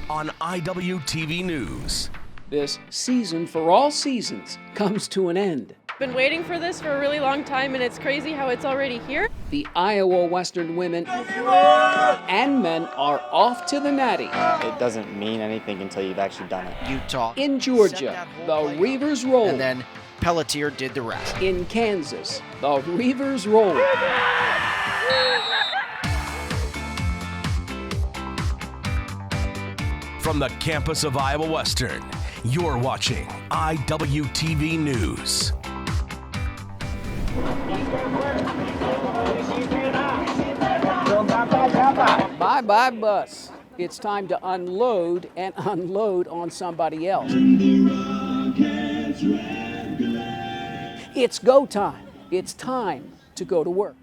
on Iwtv News. This season for all seasons comes to an end. Been waiting for this for a really long time, and it's crazy how it's already here. The Iowa Western women and men are off to the Natty. It doesn't mean anything until you've actually done it. Utah. In Georgia, the Reavers roll. And then Pelletier did the rest. In Kansas, the Reavers roll. From the campus of Iowa Western, you're watching Iwtv News. Bye-bye bus. It's time to unload and unload on somebody else. It's go time. It's time to go to work.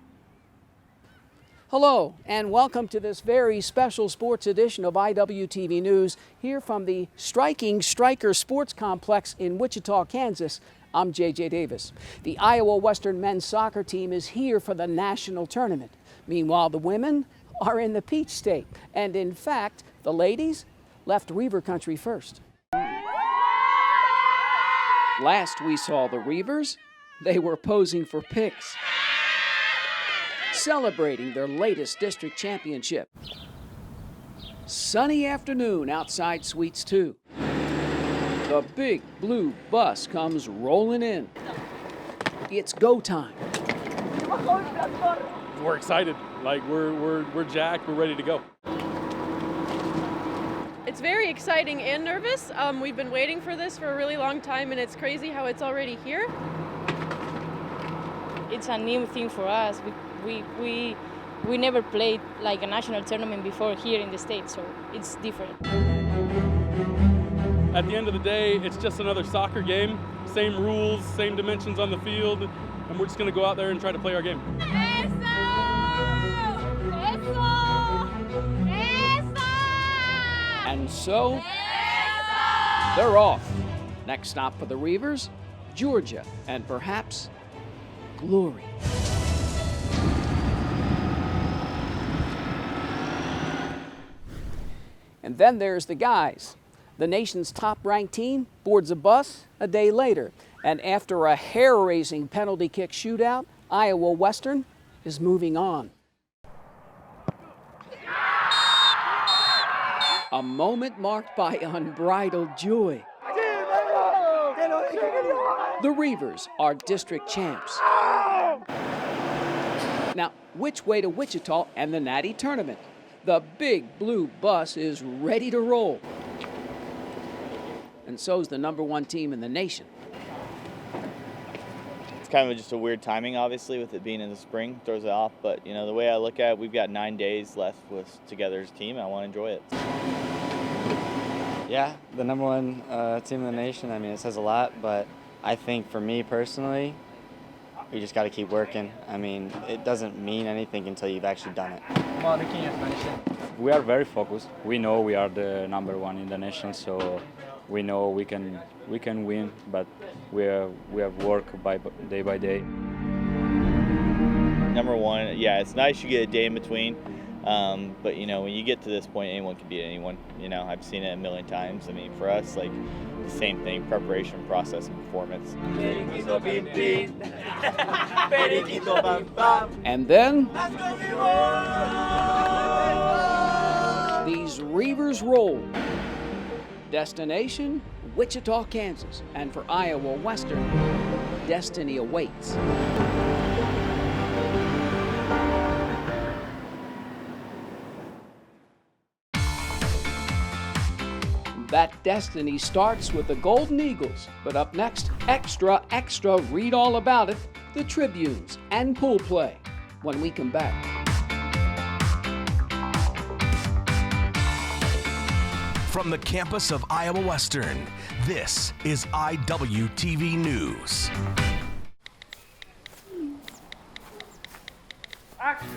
Hello, and welcome to this very special sports edition of Iwtv News, here from the striking Stryker Sports Complex in Wichita, Kansas. I'm J.J. Davis. The Iowa Western men's soccer team is here for the national tournament. Meanwhile, the women are in the Peach State. And in fact, the ladies left Reaver country first. Last we saw the Reavers, they were posing for pics, celebrating their latest district championship. Sunny afternoon outside Suites 2. The big blue bus comes rolling in. It's go time. We're excited. Like we're jacked. We're ready to go. It's very exciting and nervous. We've been waiting for this for a really long time, and it's crazy how it's already here. It's a new thing for us. We never played like a national tournament before here in the States, so it's different. At the end of the day, it's just another soccer game. Same rules, same dimensions on the field, and we're just going to go out there and try to play our game. And so, they're off. Next stop for the Reavers, Georgia, and perhaps glory. And then there's the guys. The nation's top-ranked team boards a bus a day later. And after a hair-raising penalty kick shootout, Iowa Western is moving on. A moment marked by unbridled joy. The Reavers are district champs. Now, which way to Wichita and the Natty tournament? The big blue bus is ready to roll. And so's the #1 team in the nation. It's kind of just a weird timing, obviously, with it being in the spring, throws it off. But, you know, the way I look at it, we've got 9 days left together as a team, and I want to enjoy it. Yeah, the #1 team in the nation, I mean, it says a lot, but I think for me personally, we just got to keep working. I mean, it doesn't mean anything until you've actually done it. We are very focused. We know we are the #1 in the nation, so we know we can win, but we have work day by day. #1, yeah, it's nice you get a day in between, but you know, when you get to this point, anyone can beat anyone. You know, I've seen it a million times. I mean, for us, like the same thing: preparation, process, and performance. And then these Reavers roll. Destination, Wichita, Kansas. And for Iowa Western, destiny awaits. That destiny starts with the Golden Eagles. But up next, extra, read all about it, the Tribunes and pool play, when we come back. From the campus of Iowa Western, this is Iwtv News. Action!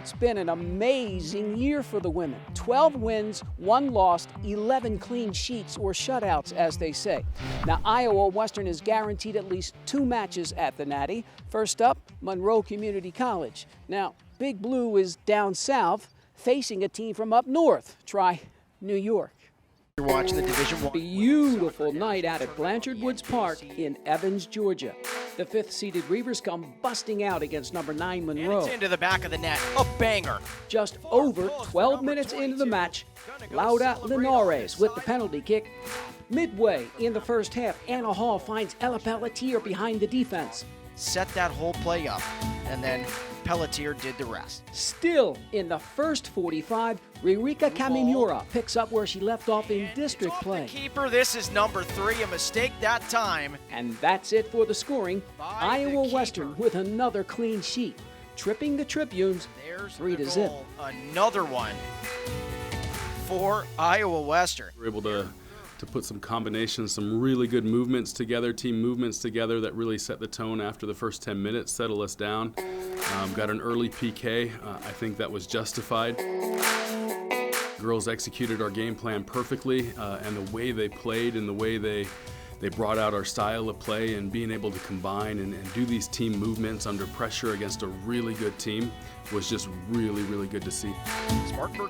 It's been an amazing year for the women. 12 wins, 1 loss, 11 clean sheets or shutouts, as they say. Now, Iowa Western is guaranteed at least 2 matches at the Natty. First up, Monroe Community College. Now, Big Blue is down south, facing a team from up north. Try New York. You're watching the Division I. Beautiful night out at Blanchard Woods Park in Evans, Georgia. The 5th-seeded Reavers come busting out against number 9 Monroe. And it's into the back of the net. A banger. Just over 12 minutes into the match, Lauda Linares with the penalty kick. Midway in the first half, Anna Hall finds Ella Pelletier behind the defense. Set that whole play up, and then Pelletier did the rest. Still in the first 45, Ririka Kamimura picks up where she left off in district play. Keeper, this is number 3, a mistake that time. And that's it for the scoring. Iowa Western with another clean sheet, tripping the Tribunes 3-0. Another one for Iowa Western. We're able to put some combinations, some really good movements together, team movements together that really set the tone after the first 10 minutes, settle us down. Got an early PK. I think that was justified. Girls executed our game plan perfectly, and the way they played and the way they brought out our style of play and being able to combine and do these team movements under pressure against a really good team was just really, really good to see.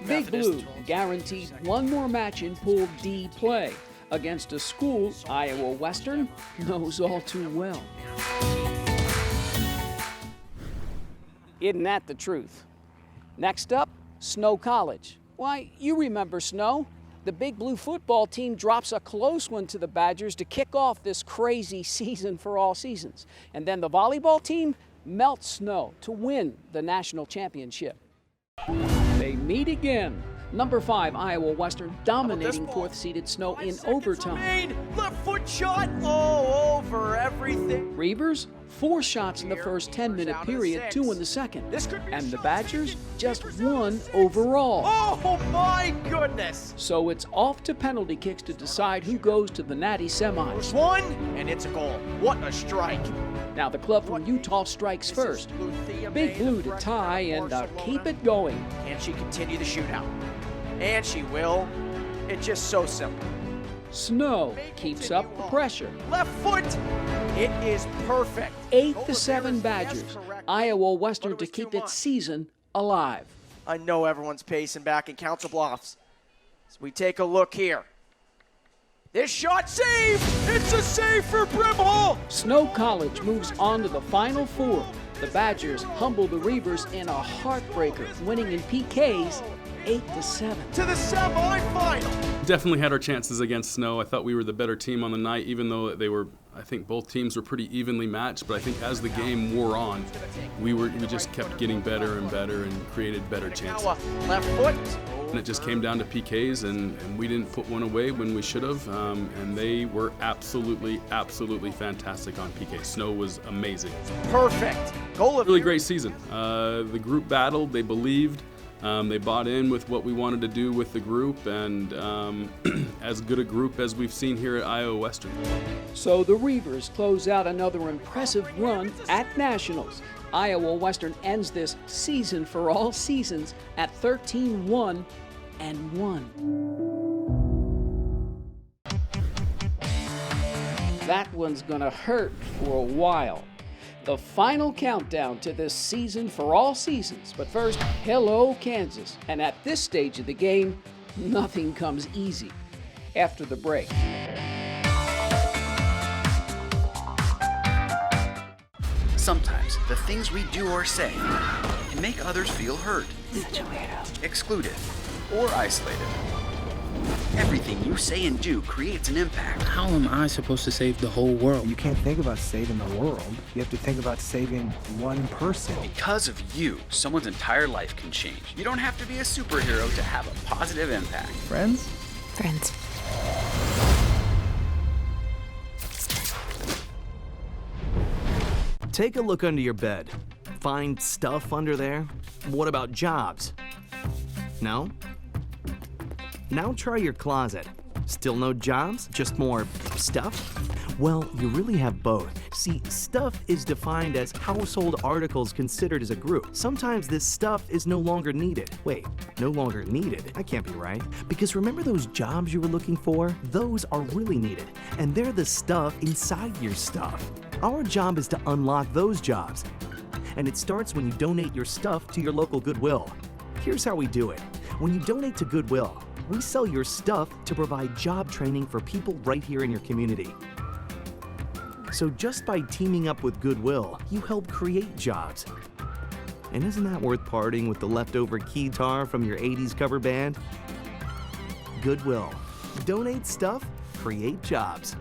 Big Blue guaranteed 1 more match in Pool D play against a school Iowa Western knows all too well. Isn't that the truth? Next up, Snow College. Why, you remember Snow. The Big Blue football team drops a close one to the Badgers to kick off this crazy season for all seasons. And then the volleyball team melts Snow to win the national championship. They meet again. Number 5, Iowa Western dominating 4th-seeded Snow in overtime. Left foot shot all over everything. Reavers, 4 shots in the first 10-minute period, 2 in the second. And the Badgers, just 1 overall. Oh my goodness! So it's off to penalty kicks to decide who goes to the Natty semis. There's one, and it's a goal. What a strike. Now the club from Utah strikes first. Big Blue to tie and keep it going. Can she continue the shootout? And she will. It's just so simple. Snow keeps up the pressure. Left foot. It is perfect. 8-7 Badgers. Iowa Western to keep its season alive. I know everyone's pacing back in Council Bluffs. As we take a look here. This shot saved! It's a save for Brimhall! Snow College moves on to the Final Four. The Badgers humble the Reavers in a heartbreaker, winning in PKs 8-7. To the semifinal! Definitely had our chances against Snow. I thought we were the better team on the night, even though I think both teams were pretty evenly matched. But I think as the game wore on, we just kept getting better and better and created better chances. Left foot. And it just came down to PKs, and we didn't put one away when we should have. And they were absolutely fantastic on PK. Snow was amazing. Perfect. Goal of really great season. The group battled. They believed. They bought in with what we wanted to do with the group, and as good a group as we've seen here at Iowa Western. So the Reavers close out another impressive run at Nationals. Iowa Western ends this season for all seasons at 13-1-1. That one's gonna hurt for a while. The final countdown to this season for all seasons. But first, hello, Kansas. And at this stage of the game, nothing comes easy. After the break. Sometimes the things we do or say can make others feel hurt, excluded, or isolated. Everything you say and do creates an impact. How am I supposed to save the whole world? You can't think about saving the world. You have to think about saving one person. Because of you, someone's entire life can change. You don't have to be a superhero to have a positive impact. Friends? Friends. Take a look under your bed. Find stuff under there? What about jobs? No? Now try your closet. Still no jobs? Just more stuff? Well, you really have both. See, stuff is defined as household articles considered as a group. Sometimes this stuff is no longer needed. Wait, no longer needed? That can't be right. Because remember those jobs you were looking for? Those are really needed, and they're the stuff inside your stuff. Our job is to unlock those jobs, and it starts when you donate your stuff to your local Goodwill. Here's how we do it. When you donate to Goodwill, we sell your stuff to provide job training for people right here in your community. So just by teaming up with Goodwill, you help create jobs. And isn't that worth parting with the leftover keytar from your 80s cover band? Goodwill. Donate stuff, create jobs.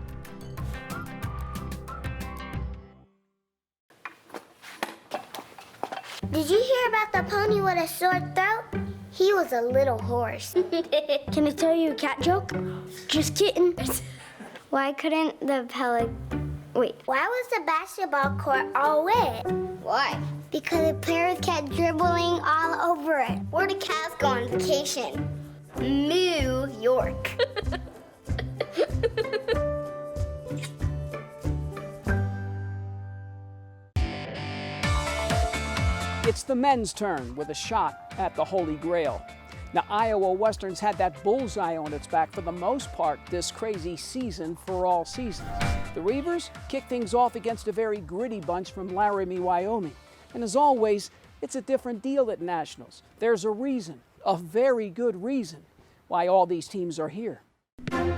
Did you hear about the pony with a sore throat? He was a little horse. Can I tell you a cat joke? Just kidding. Why couldn't the Why was the basketball court all wet? Why? Because the players kept dribbling all over it. Where do cats go on vacation? New York. It's the men's turn with a shot at the Holy Grail. Now, Iowa Western's had that bullseye on its back for the most part this crazy season for all seasons. The Reavers kick things off against a very gritty bunch from Laramie, Wyoming. And as always, it's a different deal at Nationals. There's a reason, a very good reason, why all these teams are here.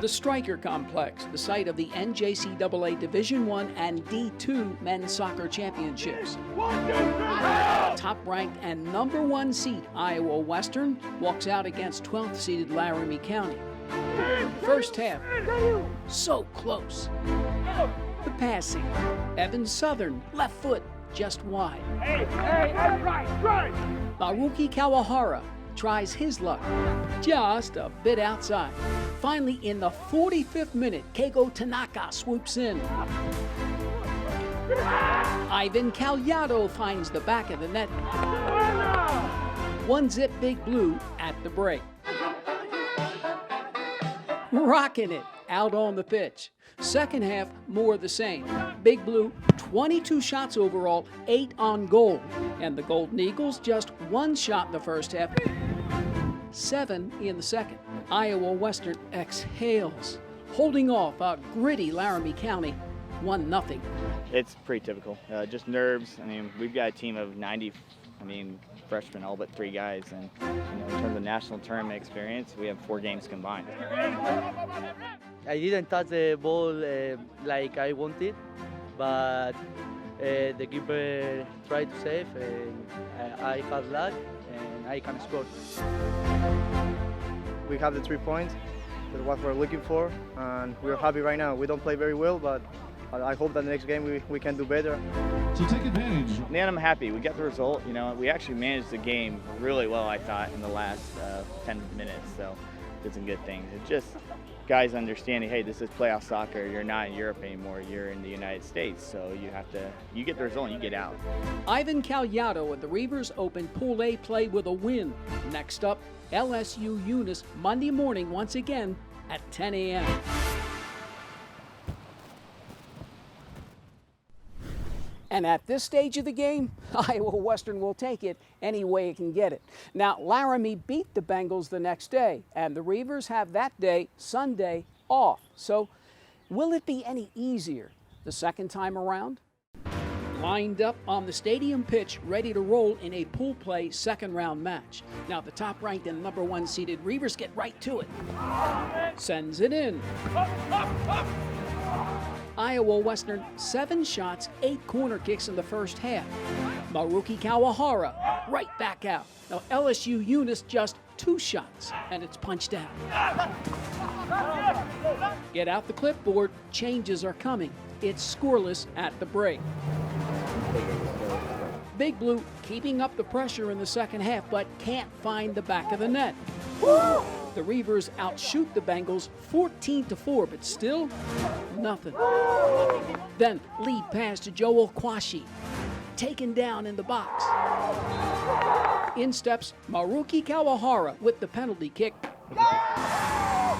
The Stryker Complex, the site of the NJCAA Division I and D2 men's soccer championships. Top-ranked and #1 seed Iowa Western walks out against 12th seeded Laramie County. First half, so close. The passing, Evan Southern, left foot, just wide. Maruki Kawahara tries his luck, just a bit outside. Finally, in the 45th minute, Keigo Tanaka swoops in. Ivan Cagliato finds the back of the net. 1-0 Big Blue at the break. Rocking it out on the pitch. Second half, more of the same. Big Blue, 22 shots overall, 8 on goal. And the Golden Eagles, just 1 shot in the first half, 7 in the second. Iowa Western exhales, holding off a gritty Laramie County, 1-0. It's pretty typical. Just nerves. I mean, we've got a team of 90, freshmen, all but 3 guys. And in terms of national tournament experience, we have 4 games combined. I didn't touch the ball like I wanted, but the keeper tried to save, and I had luck, and I can score. We have the 3 points. That's what we're looking for, and we're happy right now. We don't play very well, but I hope that the next game we can do better. So take advantage. And I'm happy. We got the result. We actually managed the game really well, I thought, in the last 10 minutes. So did some good things. It's just guys understanding, hey, this is playoff soccer. You're not in Europe anymore. You're in the United States. So you get the result and you get out. Ivan Cagliato and the Reavers open Pool A play with a win. Next up, LSU Eunice Monday morning once again at 10 a.m. And at this stage of the game, Iowa Western will take it any way it can get it. Now, Laramie beat the Bengals the next day, and the Reavers have that day, Sunday, off. So will it be any easier the second time around? Lined up on the stadium pitch, ready to roll in a pool play second-round match. Now, the top-ranked and #1 seeded Reavers get right to it. Sends it in. Iowa Western, 7 shots, 8 corner kicks in the first half. Maruki Kawahara right back out. Now LSU Eunice just 2 shots, and it's punched out. Get out the clipboard, changes are coming. It's scoreless at the break. Big Blue keeping up the pressure in the second half, but can't find the back of the net. The Reavers outshoot the Bengals 14-4, but still nothing. Then lead pass to Joel Kwashi, taken down in the box. In steps Maruki Kawahara with the penalty kick.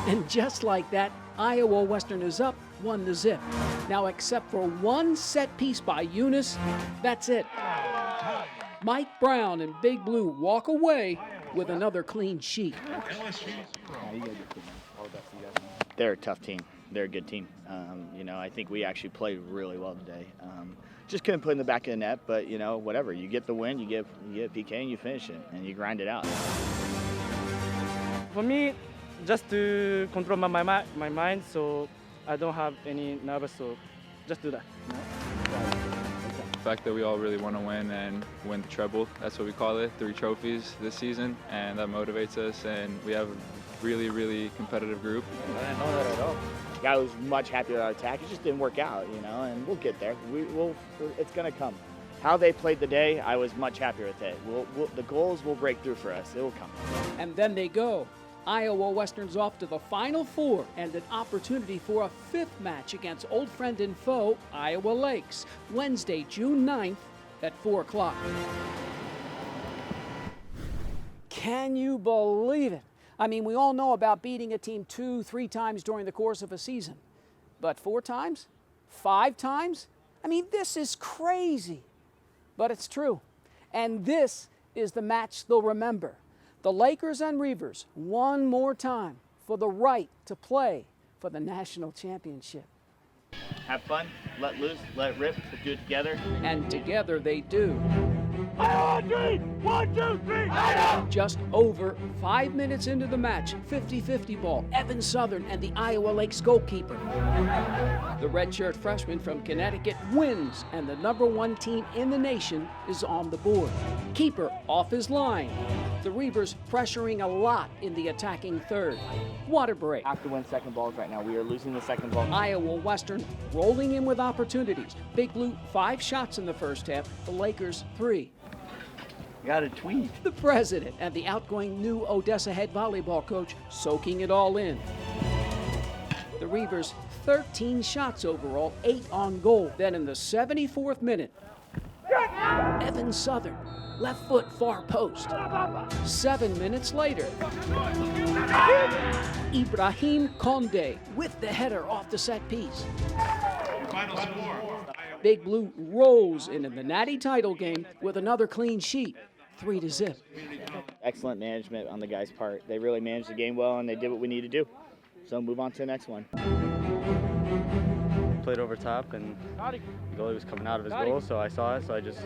And just like that, Iowa Western is up 1-0. Now, except for one set piece by Eunice, that's it. Mike Brown and Big Blue walk away with another clean sheet. They're a tough team. They're a good team. I think we actually played really well today. Just couldn't put in the back of the net, but whatever. You get the win, you get PK, and you finish it, and you grind it out. For me, just to control my mind, so I don't have any nervous, so just do that. The fact that we all really want to win and win the treble, that's what we call it, 3 trophies this season, and that motivates us, and we have a really, really competitive group. I didn't know that at all. I was much happier with our attack. It just didn't work out, and we'll get there. It's going to come. How they played the day, I was much happier with it. The goals will break through for us. It will come. And then they go. Iowa Western's off to the Final Four and an opportunity for a 5th match against old friend and foe, Iowa Lakes, Wednesday, June 9th at 4 o'clock. Can you believe it? I mean, we all know about beating a team 2-3 times during the course of a season. But 4 times? 5 times? I mean, this is crazy. But it's true. And this is the match they'll remember. The Lakers and Reavers one more time for the right to play for the national championship. Have fun, let loose, let rip, do it together. And together they do. 1, 2, 3, Just over 5 minutes into the match, 50-50 ball, Evan Southern and the Iowa Lakes goalkeeper. The redshirt freshman from Connecticut wins, and the #1 team in the nation is on the board. Keeper off his line. The Reavers pressuring a lot in the attacking third. Water break. Have to win second balls right now. We are losing the second ball. Iowa Western rolling in with opportunities. Big Blue 5 shots in the first half, the Lakers 3. Got a tweet. The president and the outgoing new Odessa head volleyball coach soaking it all in. The Reavers 13 shots overall, 8 on goal. Then in the 74th minute, Evan Southern, left foot far post. 7 minutes later, Ibrahim Conde with the header off the set piece. Final score. Big Blue rolls into the Natty title game with another clean sheet, 3-0. Excellent management on the guys' part. They really managed the game well, and they did what we need to do. So move on to the next one. Played over top, and the goalie was coming out of his goal, so I saw it, so I just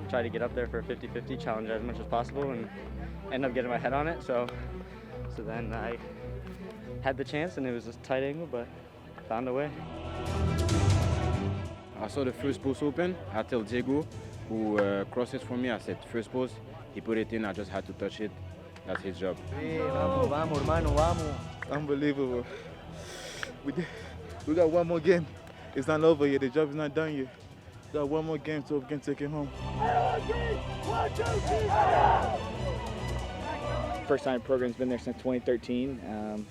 tried to get up there for a 50-50, challenge as much as possible, and end up getting my head on it. So then I had the chance, and it was a tight angle, but found a way. I saw the first post open. I tell Diego, who crossed it for me, I said, first post. He put it in, I just had to touch it. That's his job. Vamos, hermano, vamos. Unbelievable. We got one more game. It's not over yet. The job is not done yet. We got one more game so we can take it home. First time the program's been there since 2013.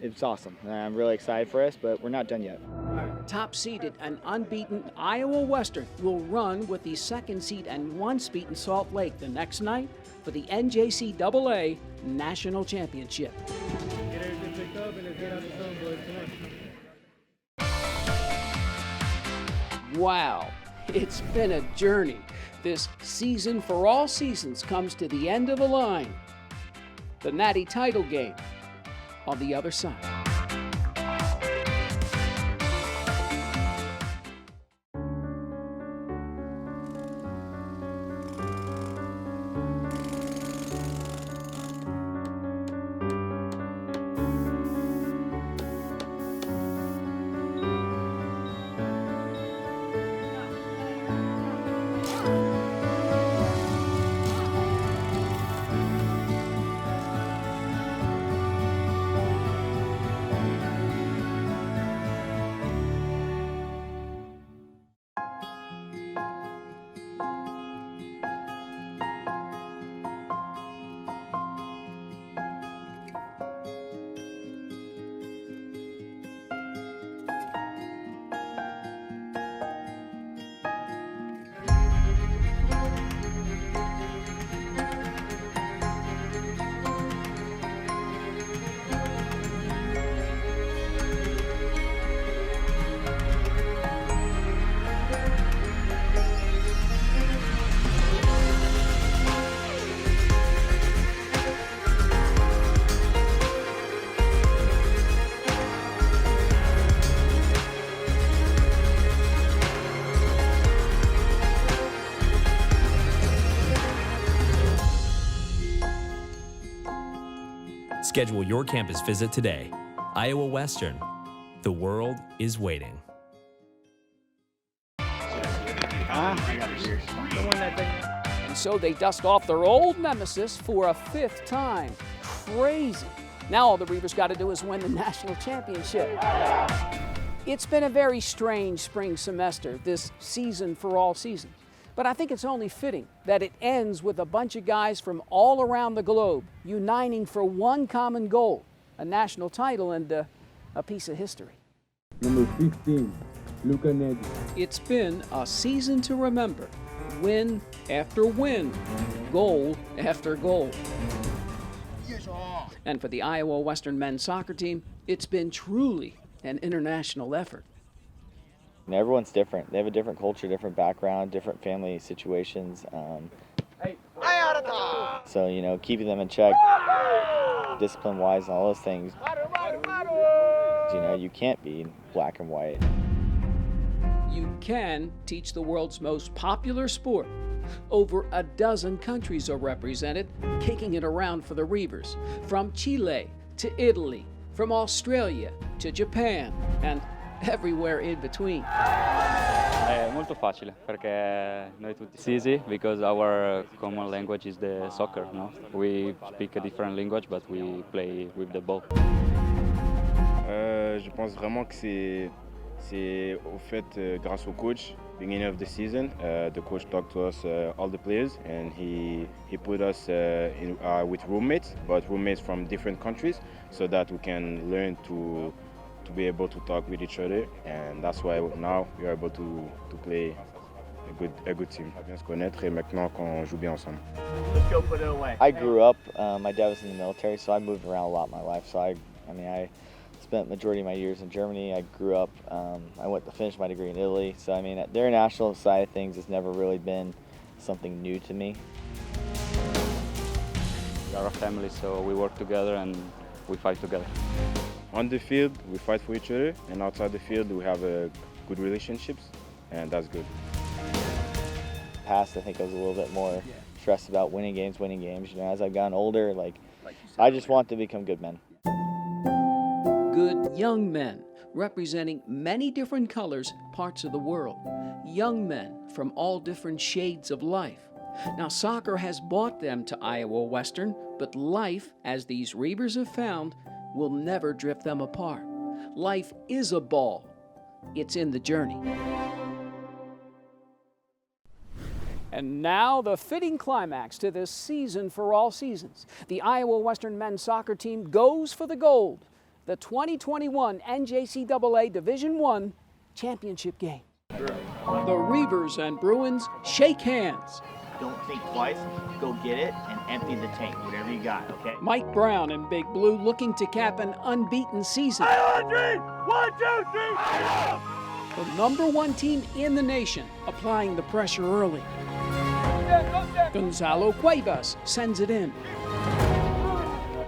It's awesome. I'm really excited for us, but we're not done yet. Top-seeded and unbeaten Iowa Western will run with the 2nd seed and once beaten Salt Lake the next night for the NJCAA National Championship. Wow, it's been a journey. This season for all seasons comes to the end of the line. The Natty title game on the other side. Schedule your campus visit today. Iowa Western. The world is waiting. And so they dust off their old nemesis for a 5th time. Crazy. Now all the Reavers got to do is win the national championship. It's been a very strange spring semester, this season for all seasons. But I think it's only fitting that it ends with a bunch of guys from all around the globe uniting for one common goal, a national title and a piece of history. Number 15, Luca Negri. It's been a season to remember, win after win, goal after goal. And for the Iowa Western men's soccer team, it's been truly an international effort. And everyone's different. They have a different culture, different background, different family situations. So, you know, keeping them in check, discipline-wise and all those things, you know, you can't be black and white. You can teach the world's most popular sport. Over a dozen countries are represented, kicking it around for the Reavers, from Chile to Italy, from Australia to Japan, and everywhere in between. È molto facile perché noi tutti. It's easy because our common language is the soccer. No, we speak a different language, but we play with the ball. Je pense vraiment que c'est au fait grâce au coach. Beginning of the season, the coach talked to us, all the players, and he put us with roommates, but roommates from different countries, so that we can learn to be able to talk with each other, and that's why now we are able to play a good team. Bien se connaître et maintenant qu'on joue bien ensemble. Let's go put it away. I grew up, my dad was in the military, so I moved around a lot in my life. So I spent the majority of my years in Germany. I grew up, I went to finish my degree in Italy. So I mean, the international side of things has never really been something new to me. We are a family, so we work together and we fight together. On the field, we fight for each other, and outside the field, we have good relationships, and that's good. Past, I think I was a little bit more stressed about winning games. You know, as I've gotten older, I just want to become good men. Good young men, representing many different colors, parts of the world. Young men from all different shades of life. Now, soccer has brought them to Iowa Western, but life, as these Reavers have found, will never drift them apart. Life is a ball. It's in the journey. And now the fitting climax to this season for all seasons. The Iowa Western men's soccer team goes for the gold. The 2021 NJCAA Division I championship game. The Reavers and Bruins shake hands. Don't think twice, go get it and empty the tank, whatever you got, okay? Mike Brown and Big Blue looking to cap an unbeaten season. 1, 2, 3! The #1 team in the nation applying the pressure early. Gonzalo Cuevas sends it in.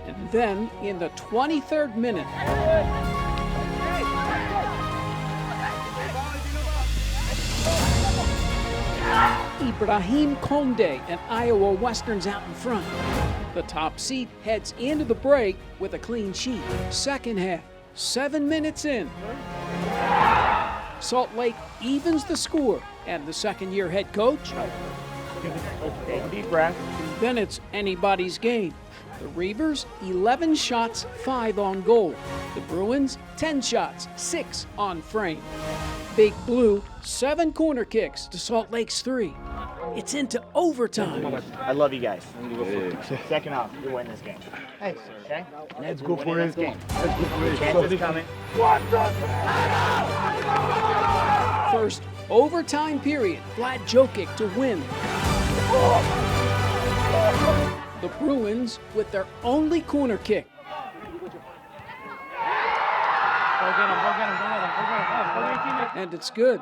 And then in the 23rd minute, Ibrahim Conde and Iowa Western's out in front. The top seed heads into the break with a clean sheet. Second half, 7 minutes in. Salt Lake evens the score, and the second-year head coach. Deep breath. Then it's anybody's game. The Reavers, 11 shots, 5 on goal. The Bruins, 10 shots, 6 on frame. Big Blue, 7 corner kicks to Salt Lake's 3. It's into overtime. I love you guys. Second off, you're winning this game. Hey, okay? Let's go for this game. Chance is coming. First overtime period, Vlad Jokic to win. The Bruins with their only corner kick. And it's good.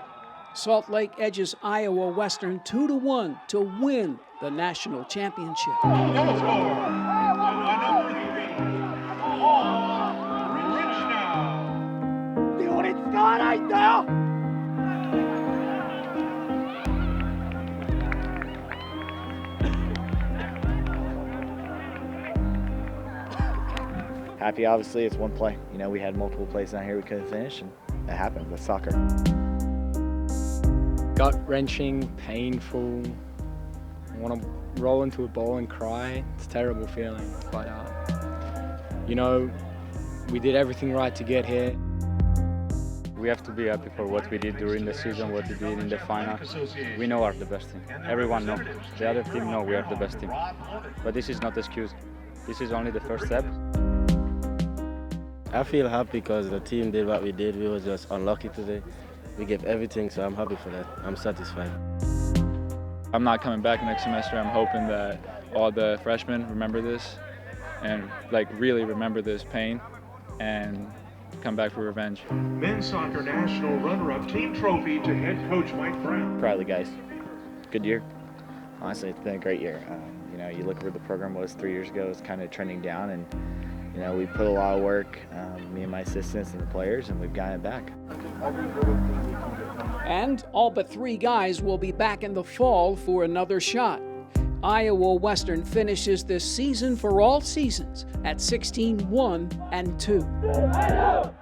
Salt Lake edges Iowa Western 2-1 to win the national championship. happy, obviously. It's one play. You know, we had multiple plays down here we couldn't finish, and that happened with soccer. Gut-wrenching, painful. I want to roll into a ball and cry. It's a terrible feeling, but you know, we did everything right to get here. We have to be happy for what we did during the season, what we did in the final. We know we are the best team. Everyone knows. The other team knows we are the best team. But this is not an excuse. This is only the first step. I feel happy because the team did what we did. We were just unlucky today. We gave everything, so I'm happy for that. I'm satisfied. I'm not coming back next semester. I'm hoping that all the freshmen remember this and like really remember this pain and come back for revenge. Men's soccer national runner-up team trophy to head coach Mike Brown. Proud of the guys. Good year. Honestly, it's been a great year. You know, you look where the program was 3 years ago, it's kind of trending down, and you know, we put a lot of work, me and my assistants and the players, and we've gotten it back. And all but 3 guys will be back in the fall for another shot. Iowa Western finishes this season for all seasons at 16-1-2.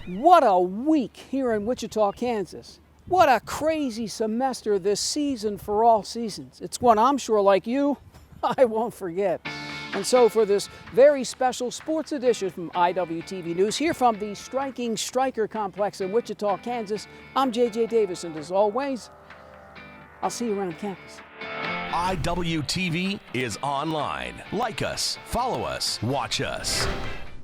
What a week here in Wichita, Kansas. What a crazy semester this season for all seasons. It's one I'm sure, like you, I won't forget. And so for this very special sports edition from IWTV News, here from the striking Striker Complex in Wichita, Kansas, I'm JJ Davis, and as always, I'll see you around campus. IWTV is online. Like us, follow us, watch us.